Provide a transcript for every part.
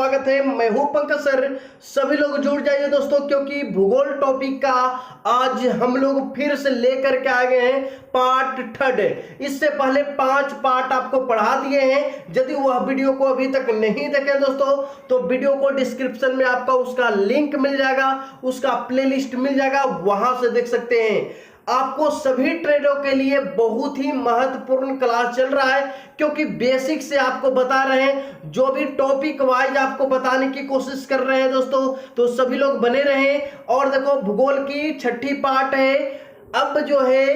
स्वागत है। मैं हूं पंकज सर। सभी लोग जुड़ जाइए दोस्तों, क्योंकि भूगोल टॉपिक का आज हम लोग फिर से लेकर के आ गए हैं पार्ट थर्ड। इससे पहले 5 पार्ट आपको पढ़ा दिए हैं। यदि वह वीडियो को अभी तक नहीं देखे दोस्तों, तो वीडियो को डिस्क्रिप्शन में आपका उसका लिंक मिल जाएगा, उसका प्लेलिस्ट मिल जाएगा, वहां से देख सकते हैं। आपको सभी ट्रेडों के लिए बहुत ही महत्वपूर्ण क्लास चल रहा है, क्योंकि बेसिक से आपको बता रहे हैं, जो भी टॉपिक वाइज आपको बताने की कोशिश कर रहे हैं दोस्तों। तो सभी लोग बने रहें। और देखो, भूगोल की 6ठी पार्ट है। अब जो है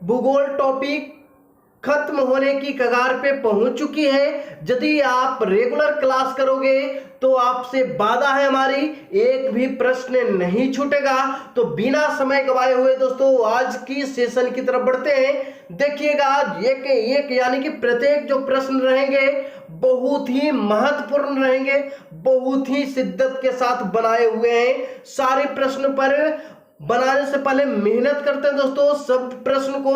भूगोल टॉपिक खत्म होने की कगार पे पहुंच चुकी है। यदि आप रेगुलर क्लास करोगे तो आपसे वादा है हमारी, एक भी प्रश्न नहीं छूटेगा। तो बिना समय गवाए हुए दोस्तों आज की सेशन की तरफ बढ़ते हैं। देखिएगा, एक यानी कि प्रत्येक जो प्रश्न रहेंगे बहुत ही महत्वपूर्ण रहेंगे, बहुत ही शिद्दत के साथ बनाए हुए हैं। सारे प्रश्न पर बनाने से पहले मेहनत करते हैं दोस्तों, सब प्रश्न को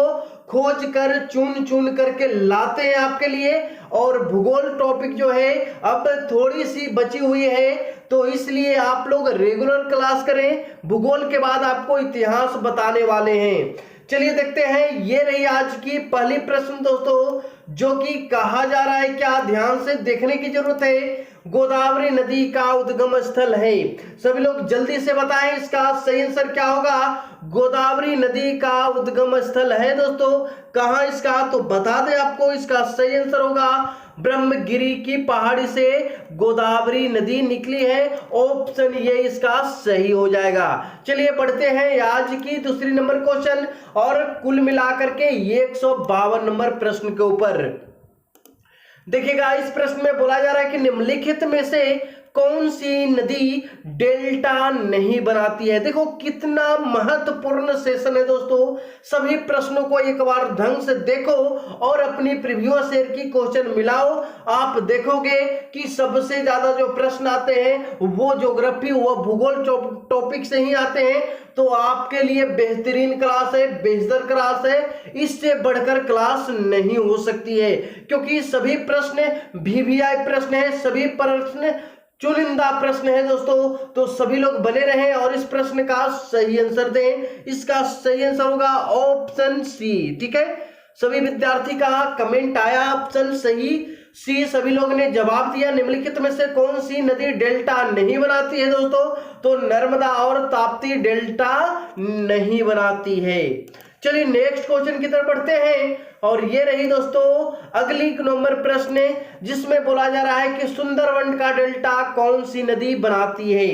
खोज कर चुन चुन करके लाते हैं आपके लिए। और भूगोल टॉपिक जो है अब थोड़ी सी बची हुई है, तो इसलिए आप लोग रेगुलर क्लास करें। भूगोल के बाद आपको इतिहास बताने वाले हैं। चलिए देखते हैं, ये रही आज की पहली प्रश्न दोस्तों, जो कि कहा जा रहा है, क्या ध्यान से देखने की जरूरत है। गोदावरी नदी का उद्गम स्थल है। सभी लोग जल्दी से बताएं इसका सही आंसर क्या होगा। गोदावरी नदी का उद्गम स्थल है दोस्तों, कहां इसका, तो बता दें आपको, इसका सही आंसर होगा ब्रह्मगिरी की पहाड़ी से गोदावरी नदी निकली है। ऑप्शन ये इसका सही हो जाएगा। चलिए बढ़ते हैं आज की दूसरी नंबर क्वेश्चन, और कुल मिलाकर के 152 नंबर प्रश्न के ऊपर। देखिएगा, इस प्रश्न में बोला जा रहा है कि निम्नलिखित में से कौन सी नदी डेल्टा नहीं बनाती है। देखो कितना महत्वपूर्ण सेशन है दोस्तों। सभी प्रश्नों को एक बार ढंग से देखो और अपनी प्रीवियस ईयर की क्वेश्चन मिलाओ। आप देखोगे कि सबसे ज्यादा जो प्रश्न आते हैं वो ज्योग्राफी व भूगोल टॉपिक से ही आते हैं। तो आपके लिए बेहतरीन क्लास है, बेहतर क्लास है, इससे बढ़कर क्लास नहीं हो सकती है, क्योंकि सभी प्रश्न VVI प्रश्न है, सभी प्रश्न चुनिंदा प्रश्न है दोस्तों। तो सभी लोग बने रहें और इस प्रश्न का सही आंसर दें। इसका सही आंसर होगा ऑप्शन सी। ठीक है, सभी विद्यार्थी का कमेंट आया ऑप्शन सही सी, सभी लोग ने जवाब दिया। निम्नलिखित में से कौन सी नदी डेल्टा नहीं बनाती है दोस्तों, तो नर्मदा और ताप्ती डेल्टा नहीं बनाती है। चलिए नेक्स्ट क्वेश्चन की तरफ बढ़ते हैं, और ये रही दोस्तों अगली नंबर प्रश्न, जिसमें बोला जा रहा है कि सुंदरवन का डेल्टा कौन सी नदी बनाती है।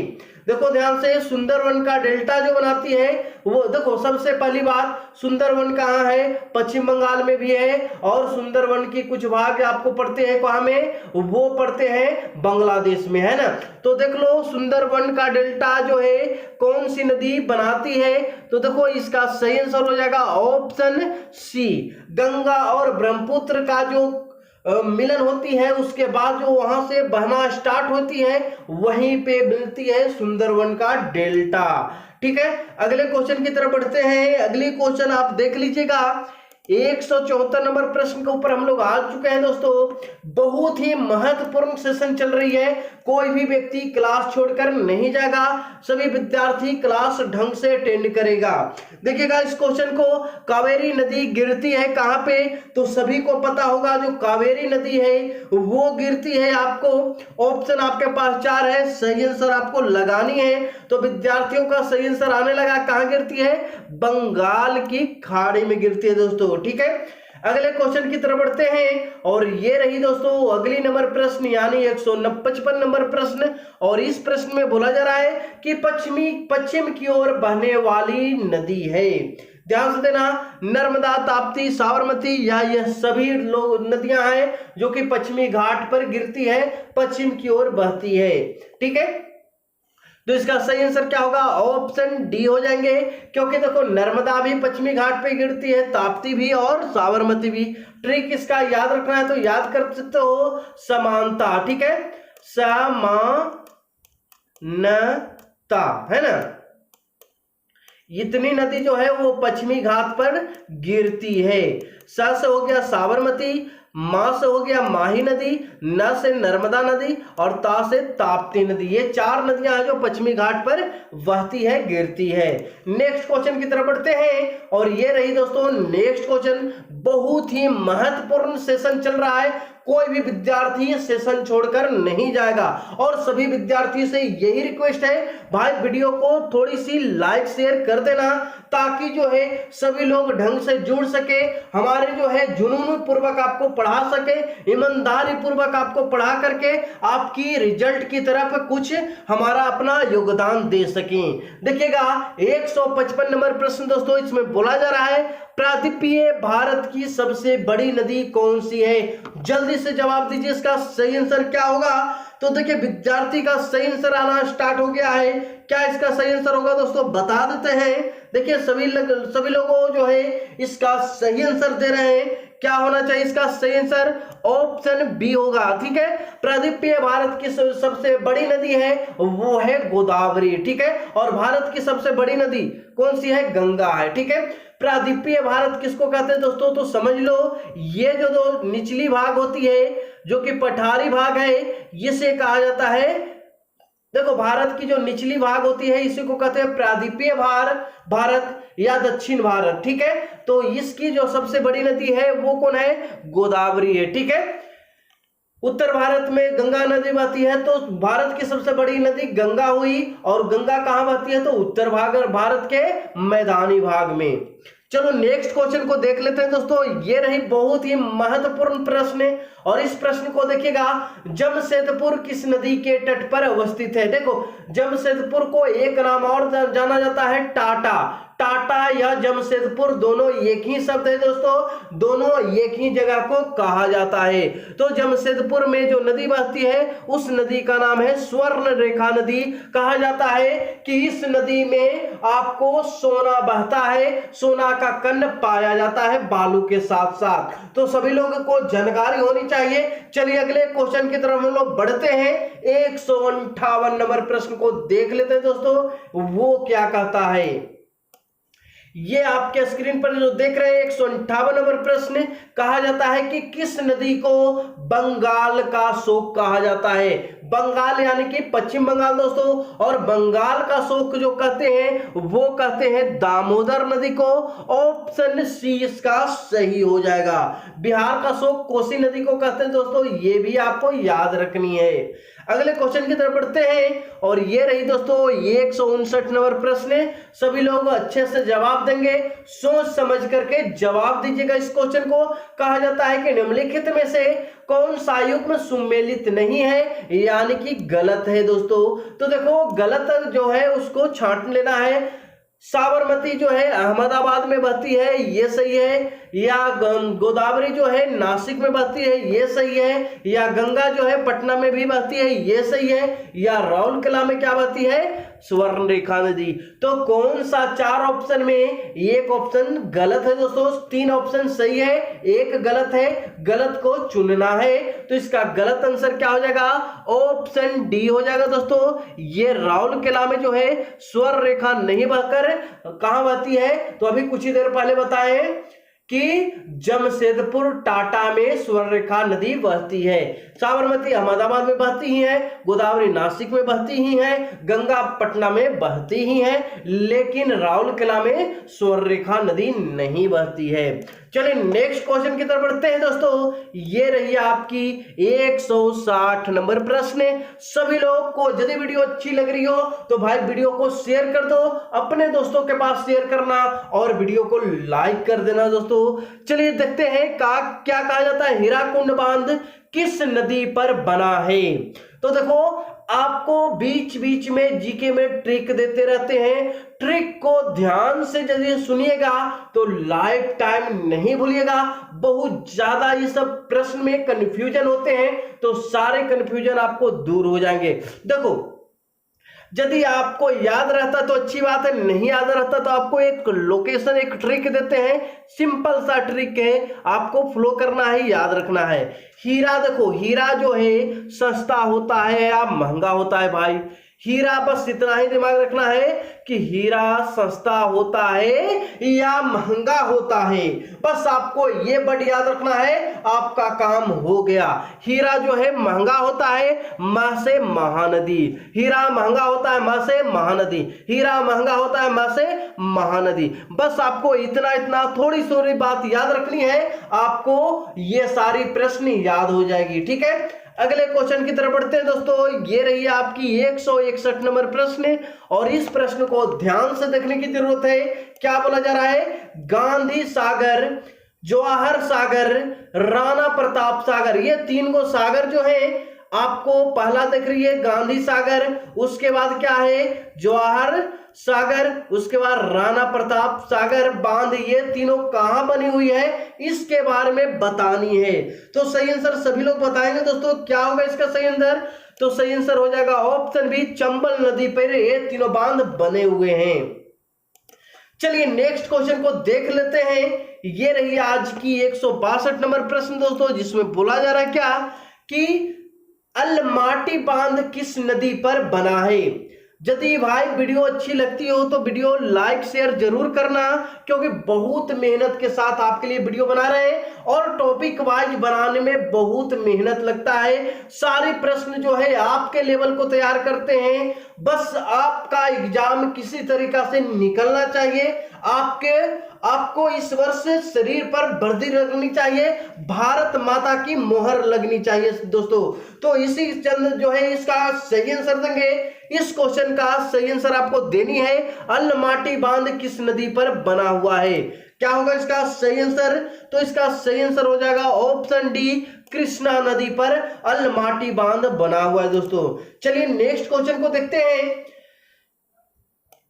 देखो ध्यान से, सुंदरवन का डेल्टा जो बनाती है वो, देखो सबसे पहली बात, सुंदरवन कहाँ है, पश्चिम बंगाल में भी है, और सुंदरवन की कुछ भाग आपको पढ़ते हैं कहाँ में, वो पढ़ते हैं बांग्लादेश में, है ना। तो देख लो सुंदरवन का डेल्टा जो है कौन सी नदी बनाती है, तो देखो इसका सही आंसर हो जाएगा ऑप्शन सी। गंगा और ब्रह्मपुत्र का जो मिलन होती है, उसके बाद जो वहां से बहना स्टार्ट होती है, वहीं पे मिलती है सुंदरवन का डेल्टा। ठीक है, अगले क्वेश्चन की तरफ बढ़ते हैं। अगली क्वेश्चन आप देख लीजिएगा, 174 नंबर प्रश्न के ऊपर हम लोग आ चुके हैं दोस्तों। बहुत ही महत्वपूर्ण सेशन चल रही है, कोई भी व्यक्ति क्लास छोड़कर नहीं जाएगा, सभी विद्यार्थी क्लास ढंग से अटेंड करेगा। देखिएगा इस क्वेश्चन को, कावेरी नदी गिरती है कहां पे, तो सभी को पता होगा जो कावेरी नदी है वो गिरती है, आपको ऑप्शन आपके पास 4 है, सही आंसर आपको लगानी है। तो विद्यार्थियों का सही आंसर आने लगा, कहां गिरती है, बंगाल की खाड़ी में गिरती है दोस्तों। ठीक है, अगले क्वेश्चन की तरफ बढ़ते हैं, और ये रही दोस्तों अगली नंबर प्रश्न, यानी 155 नंबर प्रश्न। और इस प्रश्न में बोला जा रहा है कि पश्चिम की ओर बहने वाली नदी है। ध्यान से देना, नर्मदा, ताप्ती, साबरमती, या यह सभी नदियां हैं जो कि पश्चिमी घाट पर गिरती है, पश्चिम की ओर बहती है। ठीक है, तो इसका सही आंसर क्या होगा, ऑप्शन डी हो जाएंगे, क्योंकि देखो नर्मदा भी पश्चिमी घाट पे गिरती है, ताप्ती भी और साबरमती भी। ट्रिक इसका याद रखना है तो याद कर सकते हो, समानता। ठीक है, समानता, है ना। इतनी नदी जो है वो पश्चिमी घाट पर गिरती है। सा से हो गया साबरमती, मा से हो गया माही नदी, न से नर्मदा नदी और ता से ताप्ती नदी। ये 4 नदियां हैं जो पश्चिमी घाट पर बहती है, गिरती है। नेक्स्ट क्वेश्चन की तरफ बढ़ते हैं और ये रही दोस्तों नेक्स्ट क्वेश्चन। बहुत ही महत्वपूर्ण सेशन चल रहा है, कोई भी विद्यार्थी सेशन छोड़कर नहीं जाएगा और सभी विद्यार्थी से यही रिक्वेस्ट है भाई वीडियो को थोड़ी सी लाइक शेयर कर देना ताकि जो है सभी लोग ढंग से जुड़ सके, हमारे जो है जुनून पूर्वक आपको पढ़ा सके, ईमानदारी पूर्वक आपको पढ़ा करके आपकी रिजल्ट की तरफ कुछ हमारा अपना योगदान दे सकें। देखिएगा 155 नंबर प्रश्न दोस्तों, इसमें बोला जा रहा है प्रायद्वीपीय भारत की सबसे बड़ी नदी कौन सी है? जल्दी से जवाब दीजिए, इसका सही आंसर क्या होगा? तो देखिए विद्यार्थी का सही आंसर आना स्टार्ट हो गया है। क्या इसका सही आंसर होगा दोस्तों, बता देते हैं। देखिए सभी लोगों जो है इसका सही आंसर दे रहे हैं। क्या होना चाहिए इसका सही आंसर? ऑप्शन बी होगा, ठीक है। प्रायद्वीपीय भारत की सबसे बड़ी नदी है वो है गोदावरी, ठीक है। और भारत की सबसे बड़ी नदी कौन सी है? गंगा है, ठीक है। प्रायद्वीपीय भारत किसको कहते हैं दोस्तों? तो समझ लो ये जो दो निचली भाग होती है जो कि पठारी भाग है, इसे कहा जाता है, देखो भारत की जो निचली भाग होती है इसी को कहते हैं प्रायद्वीपीय भारत या दक्षिण भारत, ठीक है। तो इसकी जो सबसे बड़ी नदी है वो कौन है? गोदावरी है, ठीक है। उत्तर भारत में गंगा नदी बहती है तो भारत की सबसे बड़ी नदी गंगा हुई, और गंगा कहां बहती है? तो उत्तर भारत के मैदानी भाग में। चलो नेक्स्ट क्वेश्चन को देख लेते हैं दोस्तों। ये रही बहुत ही महत्वपूर्ण प्रश्न और इस प्रश्न को देखिएगा, जमशेदपुर किस नदी के तट पर अवस्थित है? देखो जमशेदपुर को एक नाम और जाना जाता है टाटा। टाटा या जमशेदपुर दोनों एक ही शब्द है दोस्तों, दोनों एक ही जगह को कहा जाता है। तो जमशेदपुर में जो नदी बहती है उस नदी का नाम है स्वर्ण रेखा नदी। कहा जाता है कि इस नदी में आपको सोना बहता है, सोना का कण पाया जाता है बालू के साथ साथ। तो सभी लोगों को जानकारी होनी चाहिए। चलिए अगले क्वेश्चन की तरफ हम लोग बढ़ते हैं। 158 नंबर प्रश्न को देख लेते हैं दोस्तों, वो क्या कहता है। ये आपके स्क्रीन पर जो देख रहे हैं 158 नंबर प्रश्न, कहा जाता है कि किस नदी को बंगाल का शोक कहा जाता है? बंगाल यानी कि पश्चिम बंगाल दोस्तों, और बंगाल का शोक जो कहते हैं वो कहते हैं दामोदर नदी को। ऑप्शन सी इसका सही हो जाएगा। बिहार का शोक कोसी नदी को कहते हैं दोस्तों, ये भी आपको याद रखनी है। अगले क्वेश्चन की तरफ बढ़ते हैं और ये रही दोस्तों 159 नंबर प्रश्न। सभी लोग अच्छे से जवाब देंगे, सोच समझ करके जवाब दीजिएगा इस क्वेश्चन को। कहा जाता है कि निम्नलिखित में से कौन सा युग्म सुमेलित नहीं है, यानी कि गलत है दोस्तों। तो देखो गलत जो है उसको छांट लेना है। साबरमती जो है अहमदाबाद में बहती है, ये सही है। या गोदावरी जो है नासिक में बहती है, ये सही है। या गंगा जो है पटना में भी बहती है, ये सही है। या राउरकेला में क्या बहती है? स्वर्ण रेखा नदी। तो कौन सा 4 ऑप्शन में एक ऑप्शन गलत है दोस्तों, 3 ऑप्शन सही है, एक गलत है। गलत को चुनना है, तो इसका गलत आंसर क्या हो जाएगा? ऑप्शन डी हो जाएगा दोस्तों। ये राउरकेला में जो है स्वर्ण रेखा नहीं बहकर कहां बहती है? तो अभी कुछ ही देर पहले बताए कि जमशेदपुर टाटा में स्वर्ण रेखा नदी बहती है। साबरमती अहमदाबाद में बहती ही है, गोदावरी नासिक में बहती ही है, गंगा पटना में बहती ही है, लेकिन राउरकेला में स्वर्ण रेखा नदी नहीं बहती है। चलिए नेक्स्ट क्वेश्चन की तरफ बढ़ते हैं दोस्तों। ये रही आपकी 160 नंबर प्रश्न। सभी लोग को यदि वीडियो अच्छी लग रही हो तो भाई वीडियो को शेयर कर दो, अपने दोस्तों के पास शेयर करना और वीडियो को लाइक कर देना दोस्तों। चलिए देखते हैं क्या कहा जाता है, हीराकुंड बांध किस नदी पर बना है? तो देखो आपको बीच बीच में जीके में ट्रिक देते रहते हैं, ट्रिक को ध्यान से यदि सुनिएगा तो लाइफ टाइम नहीं भूलिएगा। बहुत ज्यादा ये सब प्रश्न में कंफ्यूजन होते हैं, तो सारे कंफ्यूजन आपको दूर हो जाएंगे। देखो यदि आपको याद रहता तो अच्छी बात है, नहीं याद रहता तो आपको एक लोकेशन एक ट्रिक देते हैं, सिंपल सा ट्रिक है, आपको फ्लो करना है, याद रखना है। हीरा देखो, हीरा जो है सस्ता होता है या महंगा होता है भाई? हीरा, बस इतना ही दिमाग रखना है कि हीरा सस्ता होता है या महंगा होता है। बस आपको ये वर्ड याद रखना है, आपका काम हो गया। हीरा जो है महंगा होता है, म से महानदी। हीरा महंगा होता है, म से महानदी। हीरा महंगा होता है, म से महानदी। बस आपको इतना थोड़ी थोड़ी बात याद रखनी है, आपको ये सारी प्रश्न याद हो जाएगी। ठीक है, अगले क्वेश्चन की तरफ बढ़ते हैं दोस्तों। ये रही आपकी 161 नंबर प्रश्न, और इस प्रश्न को ध्यान से देखने की जरूरत है। क्या बोला जा रहा है? गांधी सागर, जवाहर सागर, राणा प्रताप सागर, ये तीन गो सागर जो है आपको पहला देख रही है गांधी सागर, उसके बाद क्या है जवाहर सागर, उसके बाद राणा प्रताप सागर बांध, ये तीनों कहां बनी हुई है इसके बारे में बतानी है। तो सही आंसर सभी लोग बताएंगे दोस्तों। क्या होगा इसका सही आंसर? तो सही आंसर हो जाएगा ऑप्शन बी, चंबल नदी पर ये तीनों बांध बने हुए हैं। चलिए नेक्स्ट क्वेश्चन को देख लेते हैं। ये रही आज की 162 नंबर प्रश्न दोस्तों, जिसमें बोला जा रहा है क्या कि अलमाटी बांध किस नदी पर बना है। यदि भाई वीडियो अच्छी लगती हो तो वीडियो लाइक शेयर जरूर करना, क्योंकि बहुत मेहनत के साथ आपके लिए वीडियो बना रहे हैं और टॉपिक वाइज बनाने में बहुत मेहनत लगता है। सारे प्रश्न जो है आपके लेवल को तैयार करते हैं। बस आपका एग्जाम किसी तरीका से निकलना चाहिए। आपको इस वर्ष शरीर पर वर्दी लगनी चाहिए, भारत माता की मोहर लगनी चाहिए दोस्तों। तो इसी चंद जो है इसका सही आंसर देंगे। इस क्वेश्चन का सही आंसर आपको देनी है, अलमाटी बांध किस नदी पर बना हुआ है। क्या होगा इसका सही आंसर? तो इसका सही आंसर हो जाएगा ऑप्शन डी, कृष्णा नदी पर अलमाटी बांध बना हुआ है दोस्तों। चलिए नेक्स्ट क्वेश्चन को देखते हैं।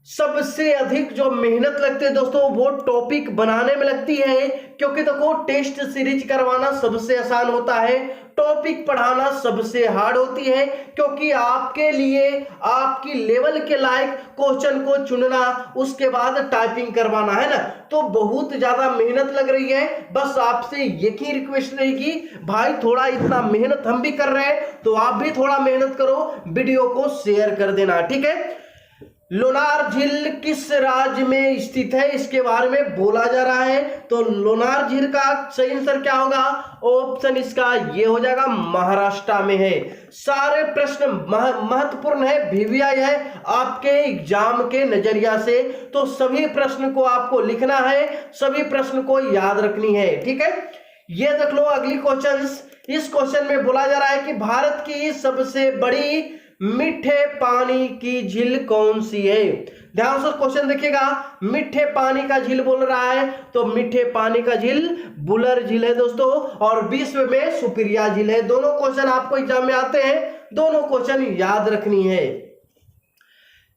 सबसे अधिक जो मेहनत लगती है दोस्तों वो टॉपिक बनाने में लगती है, क्योंकि देखो टेस्ट सीरीज करवाना सबसे आसान होता है, टॉपिक पढ़ाना सबसे हार्ड होती है, क्योंकि आपके लिए आपकी लेवल के लायक क्वेश्चन को चुनना, उसके बाद टाइपिंग करवाना है ना, तो बहुत ज्यादा मेहनत लग रही है। बस आपसे एक ही रिक्वेस्ट रहेगी, भाई थोड़ा इतना मेहनत हम भी कर रहे हैं तो आप भी थोड़ा मेहनत करो, वीडियो को शेयर कर देना। ठीक है, लोनार झील किस राज्य में स्थित है इसके बारे में बोला जा रहा है। तो लोनार झील का सही आंसर क्या होगा? ऑप्शन इसका ये हो जाएगा महाराष्ट्र में है। सारे प्रश्न महत्वपूर्ण है, वीवीआई है आपके एग्जाम के नजरिया से, तो सभी प्रश्न को आपको लिखना है, सभी प्रश्न को याद रखनी है। ठीक है, ये देख लो अगली क्वेश्चन। इस क्वेश्चन में बोला जा रहा है कि भारत की सबसे बड़ी मीठे पानी की झील कौन सी है। ध्यान से क्वेश्चन देखिएगा, मीठे पानी का झील बोल रहा है, तो मीठे पानी का झील बुलर झील है दोस्तों, और विश्व में सुपिरिया झील है। दोनों क्वेश्चन आपको एग्जाम में आते हैं, दोनों क्वेश्चन याद रखनी है।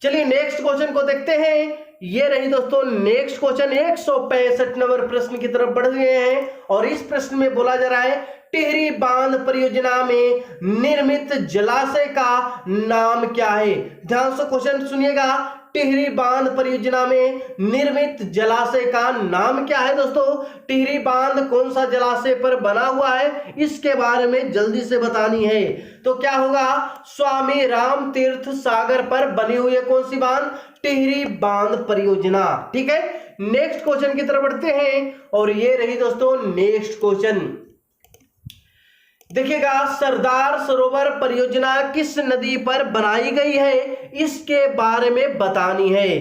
चलिए नेक्स्ट क्वेश्चन को देखते हैं। ये रही दोस्तों नेक्स्ट क्वेश्चन, 165 नंबर प्रश्न की तरफ बढ़ गए हैं, और इस प्रश्न में बोला जा रहा है टिहरी बांध परियोजना में निर्मित जलाशय का नाम क्या है। ध्यान से क्वेश्चन सुनिएगा, टिहरी बांध परियोजना में निर्मित जलाशय का नाम क्या है दोस्तों। टिहरी बांध कौन सा जलाशय पर बना हुआ है इसके बारे में जल्दी से बतानी है। तो क्या होगा? स्वामी राम तीर्थ सागर पर बनी हुई है कौन सी बांध? टिहरी बांध परियोजना। ठीक है, नेक्स्ट क्वेश्चन की तरफ बढ़ते हैं, और ये रही दोस्तों नेक्स्ट क्वेश्चन। देखिएगा, सरदार सरोवर परियोजना किस नदी पर बनाई गई है इसके बारे में बतानी है।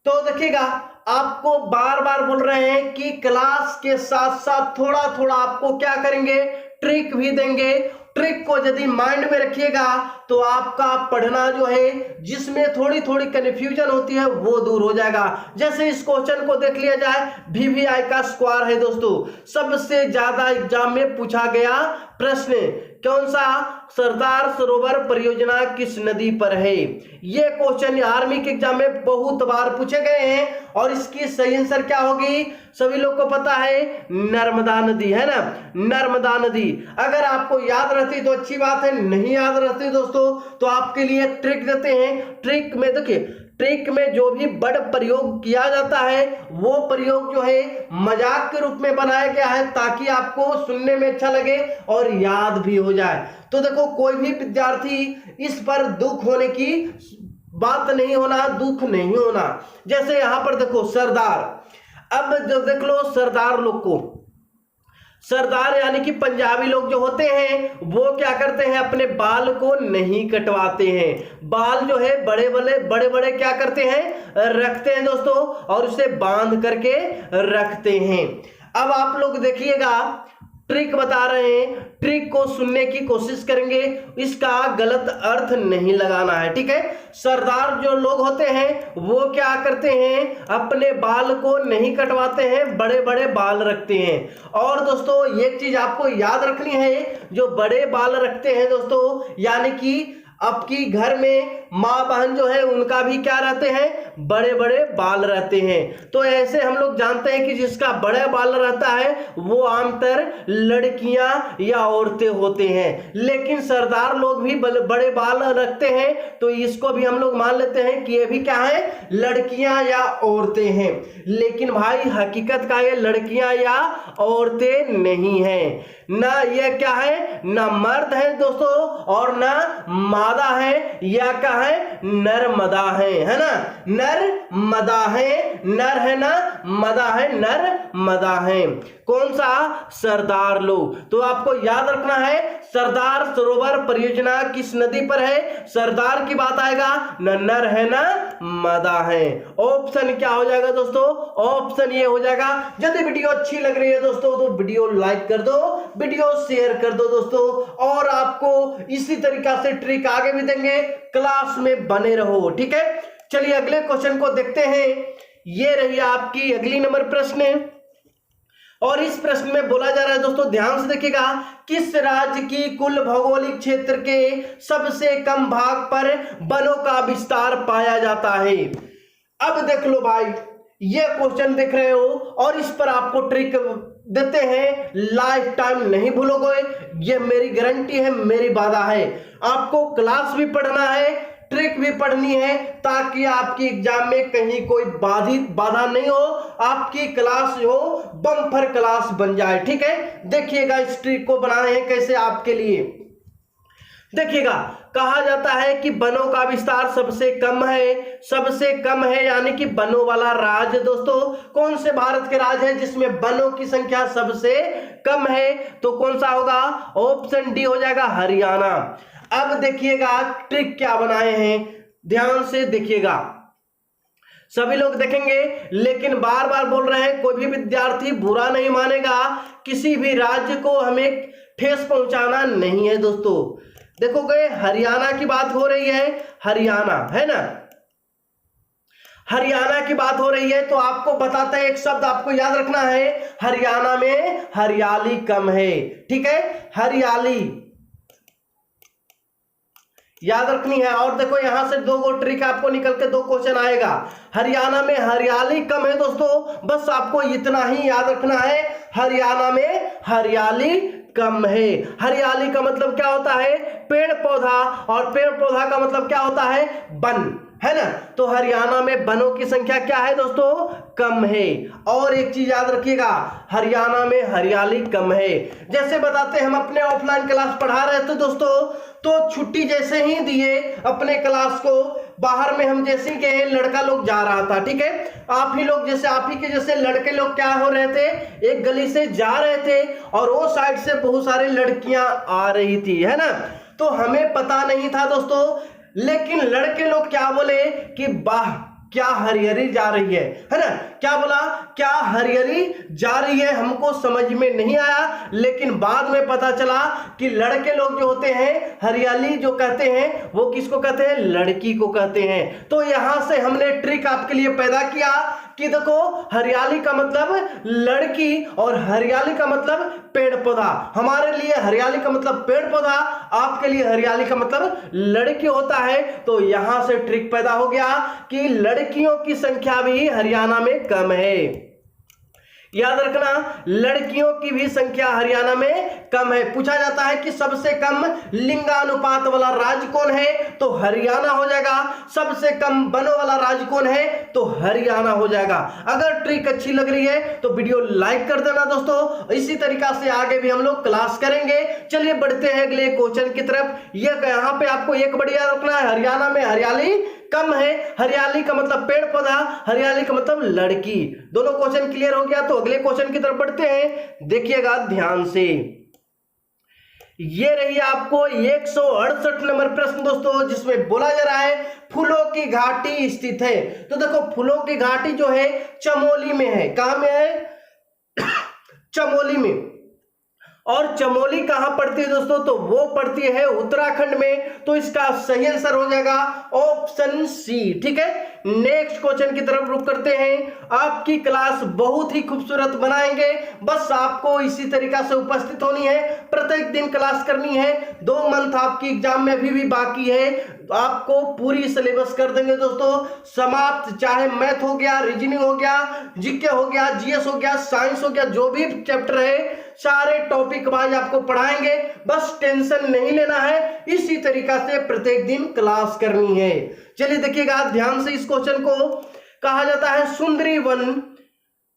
तो देखिएगा, आपको बार बार बोल रहे हैं कि क्लास के साथ साथ थोड़ा थोड़ा आपको क्या करेंगे, ट्रिक भी देंगे। ट्रिक को यदि माइंड में रखिएगा तो आपका पढ़ना जो है, जिसमें थोड़ी थोड़ी कंफ्यूजन होती है वो दूर हो जाएगा। जैसे इस क्वेश्चन को देख लिया जाए, वीवीआई का स्क्वायर है दोस्तों, सबसे ज्यादा एग्जाम में पूछा गया प्रश्न कौन सा? सरदार सरोवर परियोजना किस नदी पर है। ये क्वेश्चन आर्मी के एग्जाम में बहुत बार पूछे गए हैं, और इसकी सही आंसर क्या होगी? सभी लोग को पता है नर्मदा नदी, है ना, नर्मदा नदी। अगर आपको याद रहती तो अच्छी बात है, नहीं याद रहती दोस्तों तो आपके लिए एक ट्रिक देते हैं। ट्रिक में देखिए, ट्रिक में जो भी बड़ प्रयोग किया जाता है वो प्रयोग जो है मजाक के रूप में बनाया गया है ताकि आपको सुनने में अच्छा लगे और याद भी हो जाए। तो देखो, कोई भी विद्यार्थी इस पर दुख होने की बात नहीं होना, दुख नहीं होना। जैसे यहां पर देखो सरदार, अब जो देख लो सरदार लोग को, सरदार यानी कि पंजाबी लोग जो होते हैं वो क्या करते हैं, अपने बाल को नहीं कटवाते हैं। बाल जो है बड़े बड़े क्या करते हैं, रखते हैं दोस्तों, और उसे बांध करके रखते हैं। अब आप लोग देखिएगा, ट्रिक बता रहे हैं, ट्रिक को सुनने की कोशिश करेंगे, इसका गलत अर्थ नहीं लगाना है, ठीक है। सरदार जो लोग होते हैं वो क्या करते हैं, अपने बाल को नहीं कटवाते हैं, बड़े बड़े बाल रखते हैं। और दोस्तों एक चीज आपको याद रखनी है, जो बड़े बाल रखते हैं दोस्तों, यानी कि आपकी घर में माँ बहन जो है उनका भी क्या रहते हैं, बड़े बड़े बाल रहते हैं। तो ऐसे हम लोग जानते हैं कि जिसका बड़ा बाल रहता है वो आमतौर लड़कियां या औरतें होते हैं, लेकिन सरदार लोग भी बड़े बाल रखते हैं, तो इसको भी हम लोग मान लेते हैं कि ये भी क्या है, लड़कियां या औरतें हैं। लेकिन भाई हकीकत का ये लड़कियां या औरतें नहीं है, ना ये क्या है, ना मर्द है दोस्तों और ना मादा है, या क्या है, नर्मदा है ना, नर्मदा है, नर है ना, मदा है, नर्मदा है। कौन सा, सरदार लोग। तो आपको याद रखना है सरदार सरोवर परियोजना किस नदी पर है, सरदार की बात आएगा, न नर है ना मदा है। ऑप्शन क्या हो जाएगा दोस्तों, ऑप्शन ये हो जाएगा। यदि वीडियो अच्छी लग रही है दोस्तों तो वीडियो लाइक कर दो, वीडियो शेयर कर दो दोस्तों, और आपको इसी तरीका से ट्रिक आगे भी देंगे, क्लास में बने रहो, ठीक है। चलिए अगले क्वेश्चन को देखते हैं। ये रही आपकी अगली नंबर प्रश्न, और इस प्रश्न में बोला जा रहा है दोस्तों, ध्यान से देखिएगा, किस राज्य की कुल भौगोलिक क्षेत्र के सबसे कम भाग पर वनों का विस्तार पाया जाता है। अब देख लो भाई, ये क्वेश्चन देख रहे हो और इस पर आपको ट्रिक देते हैं, लाइफ टाइम नहीं भूलोगे, ये मेरी गारंटी है, मेरी वादा है। आपको क्लास भी पढ़ना है, ट्रिक भी पढ़नी है, ताकि आपकी एग्जाम में कहीं कोई बाधा नहीं हो, आपकी क्लास जो बम्पर क्लास बन जाए, ठीक है। देखिएगा इस ट्रिक को बना रहे हैं कैसे आपके लिए। देखिएगा, कहा जाता है कि वनों का विस्तार सबसे कम है, यानी कि वनों वाला राज्य दोस्तों, कौन से भारत के राज्य है जिसमें वनों की संख्या सबसे कम है, तो कौन सा होगा, ऑप्शन डी हो जाएगा, हरियाणा। अब देखिएगा ट्रिक क्या बनाए हैं, ध्यान से देखिएगा, सभी लोग देखेंगे, लेकिन बार बार बोल रहे हैं, कोई भी विद्यार्थी बुरा नहीं मानेगा, किसी भी राज्य को हमें ठेस पहुंचाना नहीं है दोस्तों। देखोगे हरियाणा की बात हो रही है, हरियाणा है ना, हरियाणा की बात हो रही है, तो आपको बताते हैं, एक शब्द आपको याद रखना है, हरियाणा में हरियाली कम है, ठीक है, हरियाली याद रखनी है। और देखो यहां से दो ट्रिक आपको निकल के दो क्वेश्चन आएगा, हरियाणा में हरियाली कम है दोस्तों, बस आपको इतना ही याद रखना है, हरियाणा में हरियाली कम है। हरियाली का मतलब क्या होता है, पेड़ पौधा, और पेड़ पौधा का मतलब क्या होता है, वन, है ना। तो हरियाणा में वनों की संख्या क्या है दोस्तों, कम है। और एक चीज याद रखिएगा, हरियाणा में हरियाली कम है। जैसे बताते हम अपने ऑफलाइन क्लास पढ़ा रहे थे दोस्तों, तो छुट्टी जैसे ही दिए अपने क्लास को, बाहर में हम जैसे ही गए, लड़का लोग जा रहा था, ठीक है, आप ही के जैसे लड़के लोग क्या हो रहे थे, एक गली से जा रहे थे और वो साइड से बहुत सारी लड़कियां आ रही थी, है ना। तो हमें पता नहीं था दोस्तों, लेकिन लड़के लोग क्या बोले कि वाह क्या हरियाली जा रही है ना, क्या बोला, क्या हरियाली जा रही है, हमको समझ में नहीं आया, लेकिन बाद में पता चला कि लड़के लोग जो होते हैं हरियाली जो कहते हैं वो किसको कहते हैं, लड़की को कहते हैं। तो यहां से हमने ट्रिक आपके लिए पैदा किया कि देखो हरियाली का मतलब लड़की और हरियाली का मतलब पेड़ पौधा। हमारे लिए हरियाली का मतलब पेड़ पौधा, आपके लिए हरियाली का मतलब लड़की होता है। तो यहां से ट्रिक पैदा हो गया कि लड़कियों की संख्या भी हरियाणा में कम है। याद रखना, लड़कियों की भी संख्या हरियाणा में कम है। पूछा जाता है कि सबसे कम लिंगानुपात वाला राज्य कौन है, तो हरियाणा हो जाएगा। सबसे कम वनों वाला राज्य कौन है, तो हरियाणा हो जाएगा। अगर ट्रिक अच्छी लग रही है तो वीडियो लाइक कर देना दोस्तों। इसी तरीका से आगे भी हम लोग क्लास करेंगे। चलिए बढ़ते हैं अगले क्वेश्चन की तरफ। यहाँ पे आपको एक बढ़िया रखना है, हरियाणा में हरियाली कम है। हरियाली का मतलब पेड़ पौधा, हरियाली का मतलब लड़की। दोनों क्वेश्चन क्लियर हो गया, तो अगले क्वेश्चन की तरफ बढ़ते हैं। देखिएगा ध्यान से, ये रही आपको 168 नंबर प्रश्न दोस्तों, जिसमें बोला जा रहा है फूलों की घाटी स्थित है। तो देखो, फूलों की घाटी जो है चमोली में है। कहां में है? चमोली में। और चमोली कहां पड़ती है दोस्तों, तो वो पड़ती है उत्तराखंड में। तो इसका सही आंसर हो जाएगा ऑप्शन सी। ठीक है, नेक्स्ट क्वेश्चन की तरफ रुक करते हैं। आपकी क्लास बहुत ही खूबसूरत बनाएंगे, बस आपको इसी तरीका से उपस्थित होनी है, प्रत्येक दिन क्लास करनी है। 2 मंथ आपकी एग्जाम में अभी भी बाकी है, आपको पूरी सिलेबस कर देंगे दोस्तों समाप्त। चाहे मैथ हो गया, रीजनिंग हो गया, जीके हो गया, जीएस हो गया, साइंस हो गया, जो भी चैप्टर है सारे टॉपिक वाइज आपको पढ़ाएंगे। बस टेंशन नहीं लेना है, इसी तरीका से प्रत्येक दिन क्लास करनी है। चलिए देखिएगा ध्यान से, इस क्वेश्चन को कहा जाता है सुंदरी वन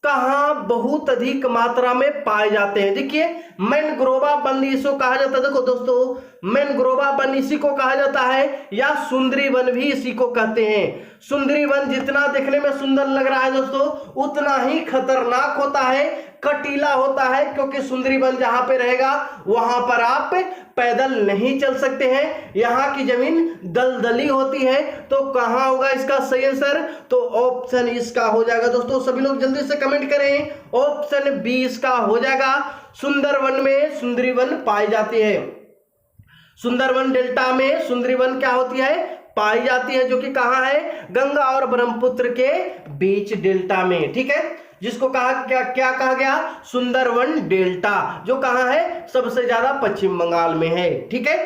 कहां बहुत अधिक मात्रा में पाए जाते हैं। देखिए, मैनग्रोवा वन इसको कहा जाता है। देखो दोस्तों, मैनग्रोवा वन इसी को कहा जाता है, या सुंदरी वन भी इसी को कहते हैं। सुंदरी वन जितना देखने में सुंदर लग रहा है दोस्तों, उतना ही खतरनाक होता है, कटीला होता है, क्योंकि सुंदरी वन जहां पे रहेगा वहां पर आप पैदल नहीं चल सकते हैं। यहां की जमीन दलदली होती है। तो कहां होगा इसका सही आंसर, तो ऑप्शन इसका हो जाएगा दोस्तों। सभी लोग जल्दी से कमेंट करें, ऑप्शन बी इसका हो जाएगा। सुंदरवन में सुंदरी वन पाई जाती है। सुंदरवन डेल्टा में सुंदरी वन क्या होती है, पाई जाती है, जो कि कहां है, गंगा और ब्रह्मपुत्र के बीच डेल्टा में। ठीक है, जिसको कहा क्या कहा गया, सुंदरवन डेल्टा, जो कहां है, सबसे ज्यादा पश्चिम बंगाल में है। ठीक है,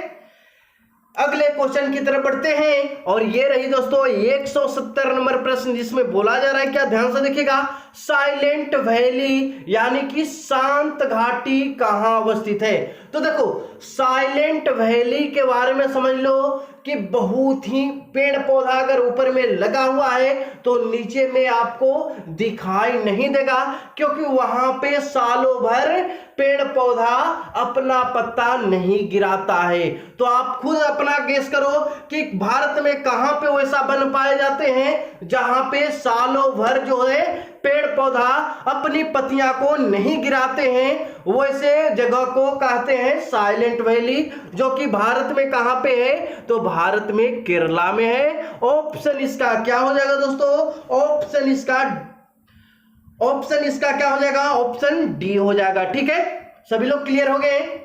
अगले क्वेश्चन की तरफ बढ़ते हैं। और ये रही दोस्तों 170 नंबर प्रश्न, जिसमें बोला जा रहा है क्या, ध्यान से देखिएगा, साइलेंट वैली यानी कि शांत घाटी कहां अवस्थित है। तो देखो, साइलेंट वैली के बारे में समझ लो कि बहुत ही पेड़ पौधा अगर ऊपर में लगा हुआ है तो नीचे में आपको दिखाई नहीं देगा, क्योंकि वहां पे सालों भर पेड़ पौधा अपना पत्ता नहीं गिराता है। तो आप खुद अपना गेस करो कि भारत में कहां पे वैसा वन पाए जाते हैं जहां पे सालों भर जो है पेड़ पौधा अपनी पत्तियां को नहीं गिराते हैं। वैसे जगह को कहते हैं साइलेंट वैली, जो कि भारत में कहां पे है, तो भारत में केरला में है। ऑप्शन इसका क्या हो जाएगा दोस्तों, ऑप्शन इसका क्या हो जाएगा, ऑप्शन डी हो जाएगा। ठीक है, सभी लोग क्लियर हो गए।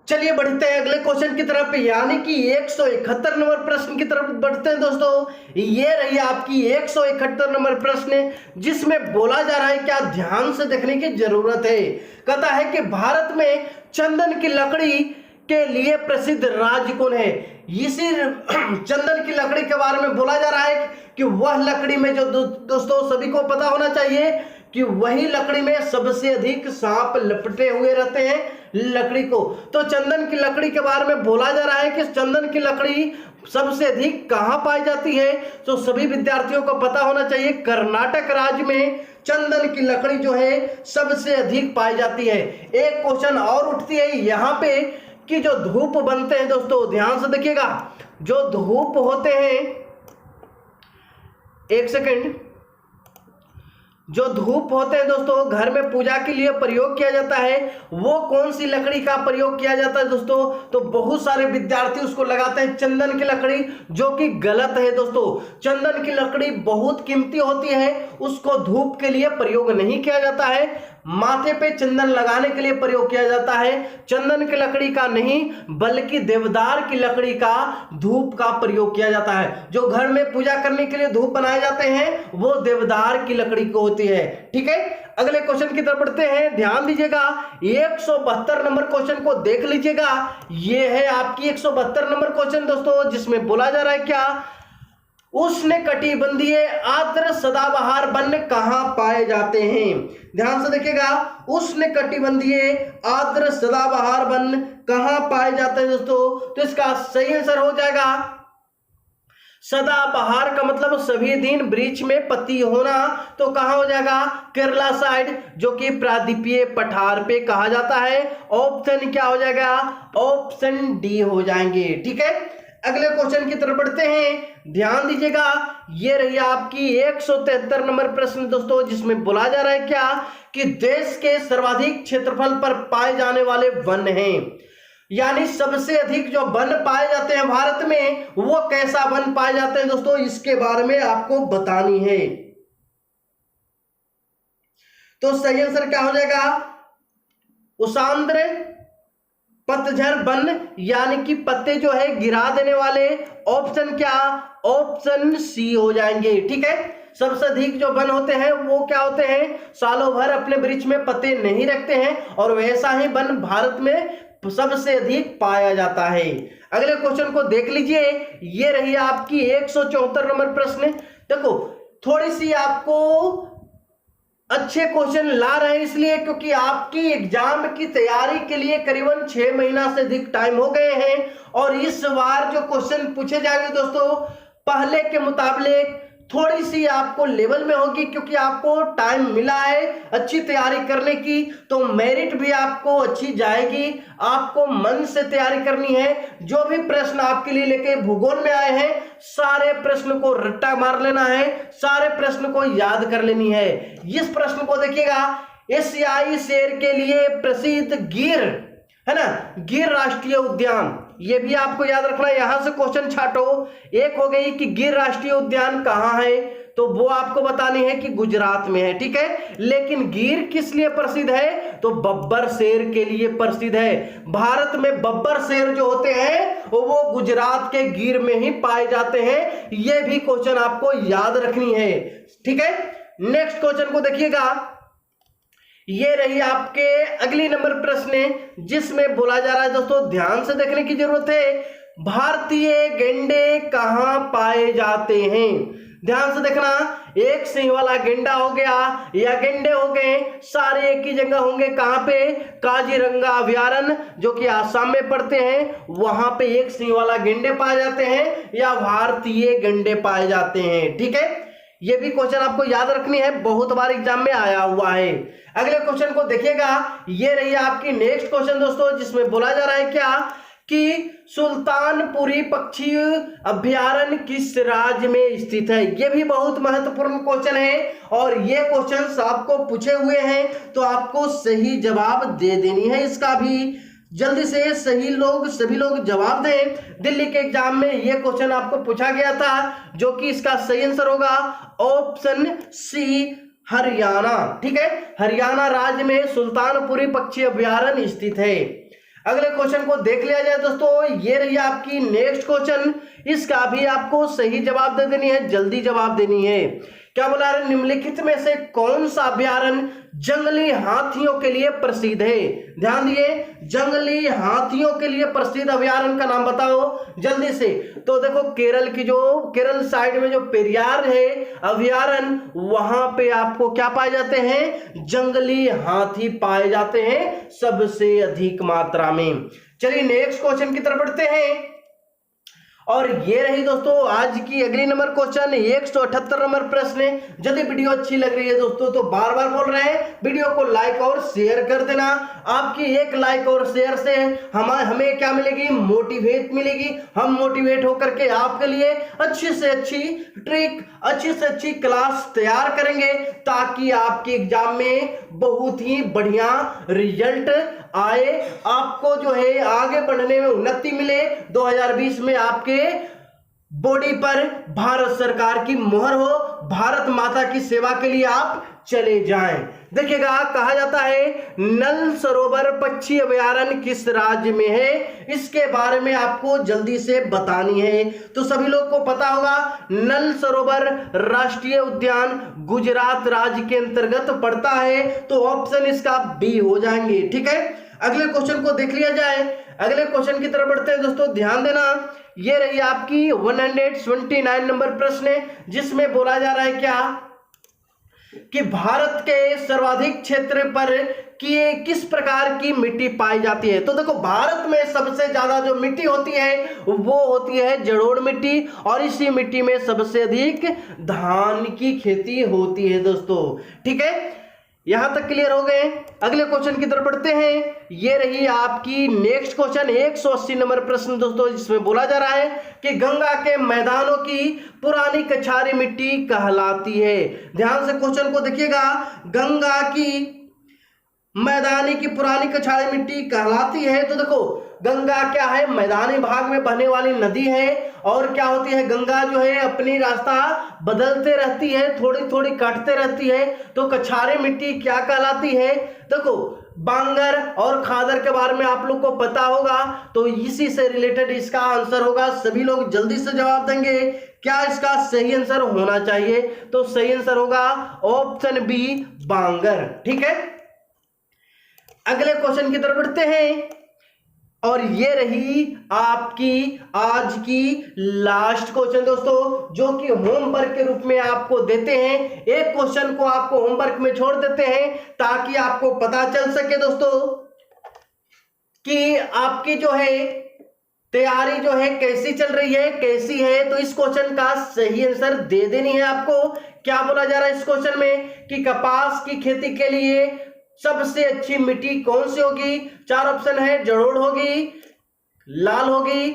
चलिए बढ़ते हैं अगले क्वेश्चन की तरफ, यानी कि 171 नंबर प्रश्न की तरफ बढ़ते हैं दोस्तों। ये रही आपकी 171 नंबर प्रश्न, जिसमें बोला जा रहा है क्या, ध्यान से देखने की जरूरत है। कहता है कि भारत में चंदन की लकड़ी के लिए प्रसिद्ध राज्य कौन है। इसी चंदन की लकड़ी के बारे में बोला जा रहा है कि वह लकड़ी में, जो दोस्तों सभी को पता होना चाहिए कि वही लकड़ी में सबसे अधिक सांप लपटे हुए रहते हैं लकड़ी को। तो चंदन की लकड़ी के बारे में बोला जा रहा है कि चंदन की लकड़ी सबसे अधिक कहां पाई जाती है। तो सभी विद्यार्थियों को पता होना चाहिए, कर्नाटक राज्य में चंदन की लकड़ी जो है सबसे अधिक पाई जाती है। एक क्वेश्चन और उठती है यहां पे कि जो धूप बनते हैं दोस्तों, ध्यान से देखिएगा, जो धूप होते हैं, एक सेकंड, जो धूप होते हैं दोस्तों घर में पूजा के लिए प्रयोग किया जाता है, वो कौन सी लकड़ी का प्रयोग किया जाता है दोस्तों, तो बहुत सारे विद्यार्थी उसको लगाते हैं चंदन की लकड़ी, जो कि गलत है दोस्तों। चंदन की लकड़ी बहुत कीमती होती है, उसको धूप के लिए प्रयोग नहीं किया जाता है, माथे पे चंदन लगाने के लिए प्रयोग किया जाता है। चंदन की लकड़ी का नहीं, बल्कि देवदार की लकड़ी का धूप का प्रयोग किया जाता है। जो घर में पूजा करने के लिए धूप बनाए जाते हैं वो देवदार की लकड़ी को होती है। ठीक है, अगले क्वेश्चन की तरफ बढ़ते हैं, ध्यान दीजिएगा। 172 नंबर क्वेश्चन को देख लीजिएगा। ये है आपकी 172 नंबर क्वेश्चन दोस्तों, जिसमें बोला जा रहा है क्या, उष्णकटिबंधीय आर्द्र सदाबहार वन कहां पाए जाते हैं? ध्यान से देखिएगा, उष्णकटिबंधीय आर्द्र सदाबहार वन कहां पाए जाते हैं दोस्तों? तो इसका सही आंसर हो जाएगा, सदाबहार का मतलब सभी दिन वृक्ष में पत्ती होना, तो कहां हो जाएगा? केरला साइड, जो कि प्रायद्वीपीय पठार पे कहा जाता है। ऑप्शन क्या हो जाएगा? ऑप्शन डी हो जाएंगे। ठीक है, अगले क्वेश्चन की तरफ बढ़ते हैं, ध्यान दीजिएगा। ये रही आपकी 173 नंबर प्रश्न दोस्तों, जिसमें बोला जा रहा है क्या कि देश के सर्वाधिक क्षेत्रफल पर पाए जाने वाले वन हैं, यानी सबसे अधिक जो वन पाए जाते हैं भारत में, वो कैसा वन पाए जाते हैं दोस्तों, इसके बारे में आपको बतानी है। तो सही आंसर क्या हो जाएगा? उसांद्र पतझड़ वन, यानी कि पत्ते जो है गिरा देने वाले। ऑप्शन क्या? ऑप्शन सी हो जाएंगे। ठीक है, सबसे अधिक जो वन होते हैं वो क्या होते हैं? सालों भर अपने वृक्ष में पत्ते नहीं रखते हैं, और वैसा ही वन भारत में सबसे अधिक पाया जाता है। अगले क्वेश्चन को देख लीजिए, ये रही आपकी 174 नंबर प्रश्न। देखो, थोड़ी सी आपको अच्छे क्वेश्चन ला रहे हैं इसलिए क्योंकि आपकी एग्जाम की तैयारी के लिए करीबन 6 महीना से अधिक टाइम हो गए हैं, और इस बार जो क्वेश्चन पूछे जाएंगे दोस्तों, पहले के मुताबिक थोड़ी सी आपको लेवल में होगी, क्योंकि आपको टाइम मिला है अच्छी तैयारी करने की, तो मेरिट भी आपको अच्छी जाएगी। आपको मन से तैयारी करनी है। जो भी प्रश्न आपके लिए लेके भूगोल में आए हैं, सारे प्रश्न को रट्टा मार लेना है, सारे प्रश्न को याद कर लेनी है। इस प्रश्न को देखिएगा, एशियाई शेर के लिए प्रसिद्ध गिर, है ना, गिर राष्ट्रीय उद्यान, ये भी आपको याद रखना है। यहां से क्वेश्चन छाटो। एक हो गई कि गिर राष्ट्रीय उद्यान कहां है, तो वो आपको बतानी है कि गुजरात में है। ठीक है, लेकिन गिर किस लिए प्रसिद्ध है? तो बब्बर शेर के लिए प्रसिद्ध है। भारत में बब्बर शेर जो होते हैं वो गुजरात के गिर में ही पाए जाते हैं। ये भी क्वेश्चन आपको याद रखनी है। ठीक है, नेक्स्ट क्वेश्चन को देखिएगा, ये रही आपके अगली नंबर प्रश्न, जिसमें बोला जा रहा है दोस्तों, ध्यान से देखने की जरूरत है, भारतीय गेंडे कहां पाए जाते हैं? ध्यान से देखना, एक सिंह वाला गेंडा हो गया या गेंडे हो गए, सारे एक ही जगह होंगे। कहां पे? काजीरंगा अभयारण्य, जो कि आसाम में पड़ते हैं, वहां पे एक सिंह वाला गेंडे पाए जाते हैं या भारतीय गेंडे पाए जाते हैं। ठीक है, ये भी क्वेश्चन आपको याद रखनी है, बहुत बार एग्जाम में आया हुआ है। अगले क्वेश्चन को देखिएगा, ये रही आपकी नेक्स्ट क्वेश्चन दोस्तों, जिसमें बोला जा रहा है क्या कि सुल्तानपुरी पक्षी अभयारण्य किस राज्य में स्थित है? ये भी बहुत महत्वपूर्ण क्वेश्चन है, और ये क्वेश्चन आपको पूछे हुए हैं, तो आपको सही जवाब दे देनी है। इसका भी जल्दी से सभी लोग जवाब दें। दिल्ली के एग्जाम में ये क्वेश्चन आपको पूछा गया था, जो कि इसका सही आंसर होगा ऑप्शन सी, हरियाणा। ठीक है, हरियाणा राज्य में सुल्तानपुरी पक्षी अभयारण्य स्थित है। अगले क्वेश्चन को देख लिया जाए दोस्तों, ये रही आपकी नेक्स्ट क्वेश्चन, इसका भी आपको सही जवाब दे देनी है, जल्दी जवाब देनी है। क्या बोला है? निम्नलिखित में से कौन सा अभयारण्य जंगली हाथियों के लिए प्रसिद्ध है? ध्यान दिए, जंगली हाथियों के लिए प्रसिद्ध अभयारण्य का नाम बताओ जल्दी से। तो देखो, केरल साइड में जो पेरियार है अभयारण्य, वहां पे आपको क्या पाए जाते हैं? जंगली हाथी पाए जाते हैं सबसे अधिक मात्रा में। चलिए नेक्स्ट क्वेश्चन की तरफ बढ़ते हैं, और ये रही दोस्तों आज की अगली नंबर क्वेश्चन, 178 नंबर प्रश्न। यदि वीडियो अच्छी लग रही है दोस्तों, तो बार बार बोल रहे हैं, वीडियो को लाइक और शेयर कर देना। आपकी एक लाइक और शेयर से हमें क्या मिलेगी? मोटिवेट मिलेगी। हम मोटिवेट होकर के आपके लिए अच्छी से अच्छी ट्रिक, अच्छी से अच्छी क्लास तैयार करेंगे, ताकि आपके एग्जाम में बहुत ही बढ़िया रिजल्ट आए, आपको जो है आगे बढ़ने में उन्नति मिले। 2020 में आपके बॉडी पर भारत सरकार की मोहर हो, भारत माता की सेवा के लिए आप चले जाएं। देखिएगा, कहा जाता है नल सरोवर पक्षी अभयारण्य किस राज्य में है, इसके बारे में आपको जल्दी से बतानी है। तो सभी लोग को पता होगा, नल सरोवर राष्ट्रीय उद्यान गुजरात राज्य के अंतर्गत पड़ता है, तो ऑप्शन इसका बी हो जाएंगे। ठीक है, अगले क्वेश्चन को देख लिया जाए। अगले क्वेश्चन की तरफ बढ़ते हैं दोस्तों, ध्यान देना। ये रही आपकी 129 नंबर प्रश्न है, जिसमें बोला जा रहा है क्या कि भारत के सर्वाधिक क्षेत्र पर किस प्रकार की मिट्टी पाई जाती है। तो देखो, भारत में सबसे ज्यादा जो मिट्टी होती है वो होती है जलोढ़ मिट्टी, और इसी मिट्टी में सबसे अधिक धान की खेती होती है दोस्तों। ठीक है, यहां तक क्लियर हो गए। अगले क्वेश्चन की तरफ बढ़ते हैं। ये रही आपकी नेक्स्ट क्वेश्चन 180 नंबर प्रश्न दोस्तों, जिसमें बोला जा रहा है कि गंगा के मैदानों की पुरानी कछारी मिट्टी कहलाती है। ध्यान से क्वेश्चन को देखिएगा। गंगा की मैदानी की पुरानी कछारी मिट्टी कहलाती है। तो देखो, गंगा क्या है, मैदानी भाग में बहने वाली नदी है, और क्या होती है, गंगा जो है अपनी रास्ता बदलते रहती है, थोड़ी थोड़ी काटते रहती है। तो कछारी मिट्टी क्या कहलाती है? देखो, बांगर और खादर के बारे में आप लोग को पता होगा, तो इसी से रिलेटेड इसका आंसर होगा। सभी लोग जल्दी से जवाब देंगे। क्या इसका सही आंसर होना चाहिए? तो सही आंसर होगा ऑप्शन बी, बांगर। ठीक है, अगले क्वेश्चन की तरफ बढ़ते हैं, और ये रही आपकी आज की लास्ट क्वेश्चन दोस्तों, जो कि होमवर्क के रूप में आपको देते हैं। एक क्वेश्चन को आपको होमवर्क में छोड़ देते हैं ताकि आपको पता चल सके दोस्तों कि आपकी जो है तैयारी जो है कैसी चल रही है, कैसी है। तो इस क्वेश्चन का सही आंसर दे देनी है आपको। क्या बोला जा रहा है इस क्वेश्चन में कि कपास की खेती के लिए सबसे अच्छी मिट्टी कौन सी होगी? 4 ऑप्शन है, जलोढ़ होगी, लाल होगी,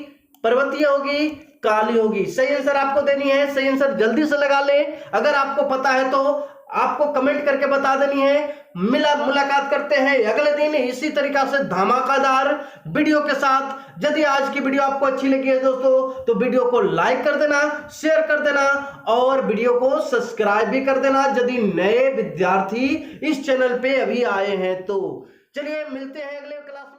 पर्वतीय होगी, काली होगी। सही आंसर आपको देनी है। सही आंसर जल्दी से लगा ले। अगर आपको पता है तो आपको कमेंट करके बता देनी है। मुलाकात करते हैं अगले दिन इसी तरीका से धमाकेदार वीडियो के साथ। यदि आज की वीडियो आपको अच्छी लगी है दोस्तों, तो वीडियो को लाइक कर देना, शेयर कर देना, और वीडियो को सब्सक्राइब भी कर देना यदि नए विद्यार्थी इस चैनल पे अभी आए हैं तो। चलिए मिलते हैं अगले क्लास में।